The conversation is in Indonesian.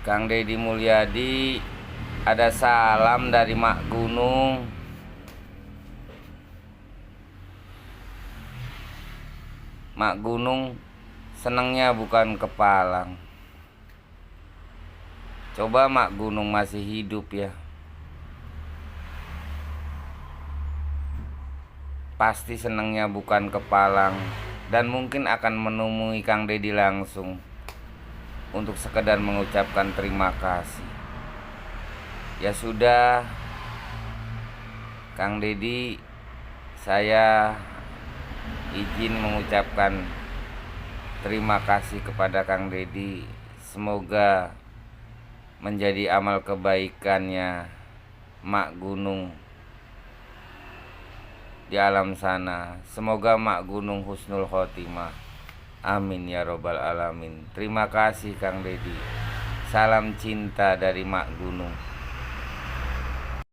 Kang Deddy Mulyadi, ada salam dari Mak Gunung. Mak Gunung senangnya bukan ke Palang. Coba Mak Gunung masih hidup ya, pasti senangnya bukan ke Palang, dan mungkin akan menemui Kang Deddy langsung untuk sekedar mengucapkan terima kasih. Ya sudah, Kang Deddy, saya izin mengucapkan terima kasih kepada Kang Deddy. Semoga menjadi amal kebaikannya Mak Gunung di alam sana. Semoga Mak Gunung husnul khotimah. Amin ya robbal alamin. Terima kasih Kang Deddy. Salam cinta dari Mak Gunung.